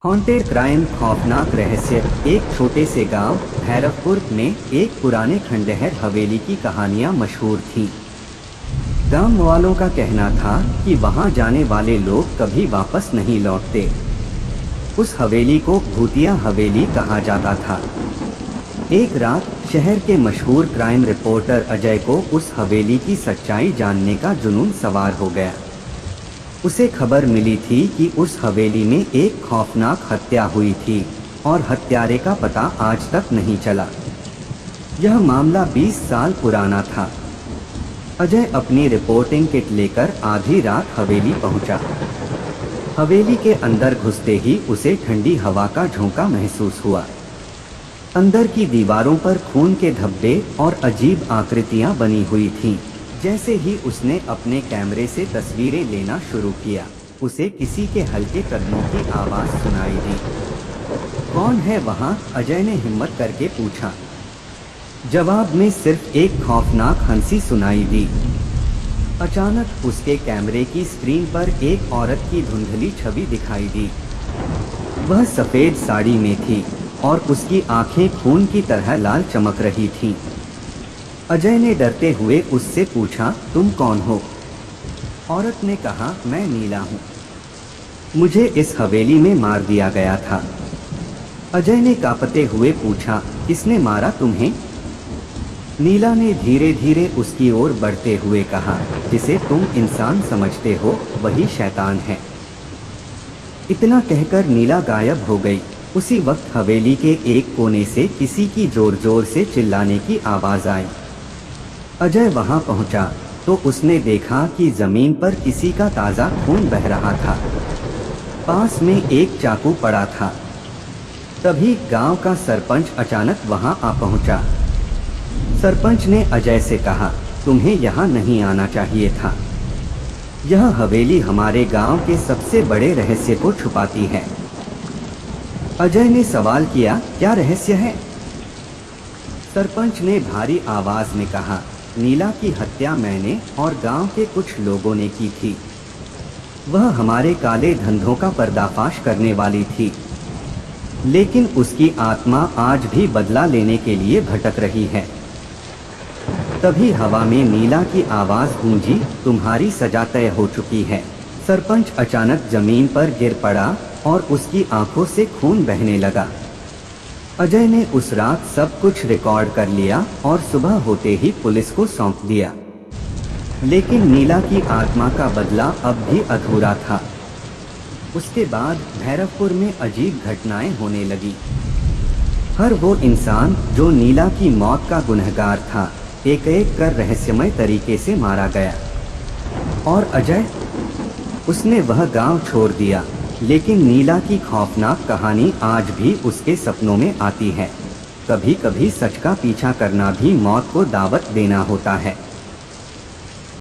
Haunted crime खौफनाक रहस्य। एक छोटे से गांव भैरवपुर में एक पुराने खंडहर हवेली की कहानियां मशहूर थीं। गांव वालों का कहना था कि वहां जाने वाले लोग कभी वापस नहीं लौटते। उस हवेली को भूतिया हवेली कहा जाता था। एक रात शहर के मशहूर क्राइम रिपोर्टर अजय को उस हवेली की सच्चाई जानने का जुनून सवार हो गया। उसे खबर मिली थी कि उस हवेली में एक खौफनाक हत्या हुई थी और हत्यारे का पता आज तक नहीं चला। यह मामला 20 साल पुराना था। अजय अपनी रिपोर्टिंग किट लेकर आधी रात हवेली पहुंचा। हवेली के अंदर घुसते ही उसे ठंडी हवा का झोंका महसूस हुआ। अंदर की दीवारों पर खून के धब्बे और अजीब आकृतियां बनी हुई थीं। जैसे ही उसने अपने कैमरे से तस्वीरें लेना शुरू किया, उसे किसी के हल्के कदमों की आवाज सुनाई दी। कौन है वहां? अजय ने हिम्मत करके पूछा। जवाब में सिर्फ एक खौफनाक हंसी सुनाई दी। अचानक उसके कैमरे की स्क्रीन पर एक औरत की धुंधली छवि दिखाई दी। वह सफेद साड़ी में थी और उसकी आंखें खून की तरह लाल चमक रही थीं। अजय ने डरते हुए उससे पूछा, तुम कौन हो? औरत ने कहा, मैं नीला हूँ। मुझे इस हवेली में मार दिया गया था। अजय ने कांपते हुए पूछा, किसने मारा तुम्हें? नीला ने धीरे धीरे उसकी ओर बढ़ते हुए कहा, जिसे तुम इंसान समझते हो वही शैतान है। इतना कहकर नीला गायब हो गई। उसी वक्त हवेली के एक कोने से किसी की जोर जोर से चिल्लाने की आवाज आई। अजय वहां पहुंचा तो उसने देखा कि जमीन पर किसी का ताज़ा खून बह रहा था। पास में एक चाकू पड़ा था। तभी गांव का सरपंच अचानक वहां आ पहुंचा। सरपंच ने अजय से कहा, तुम्हें यहां नहीं आना चाहिए था। यह हवेली हमारे गांव के सबसे बड़े रहस्य को छुपाती है। अजय ने सवाल किया, क्या रहस्य है? सरपंच ने भारी आवाज में कहा, नीला की हत्या मैंने और गांव के कुछ लोगों ने की थी। वह हमारे काले धंधों का पर्दाफाश करने वाली थी, लेकिन उसकी आत्मा आज भी बदला लेने के लिए भटक रही है। तभी हवा में नीला की आवाज गूंजी, तुम्हारी सजा तय हो चुकी है। सरपंच अचानक जमीन पर गिर पड़ा और उसकी आंखों से खून बहने लगा। अजय ने उस रात सब कुछ रिकॉर्ड कर लिया और सुबह होते ही पुलिस को सौंप दिया। लेकिन नीला की आत्मा का बदला अब भी अधूरा था। उसके बाद भैरवपुर में अजीब घटनाएं होने लगी। हर वो इंसान जो नीला की मौत का गुनहगार था, एक एक कर रहस्यमय तरीके से मारा गया। और अजय, उसने वह गांव छोड़ दिया, लेकिन नीला की खौफनाक कहानी आज भी उसके सपनों में आती है। कभी कभी सच का पीछा करना भी मौत को दावत देना होता है।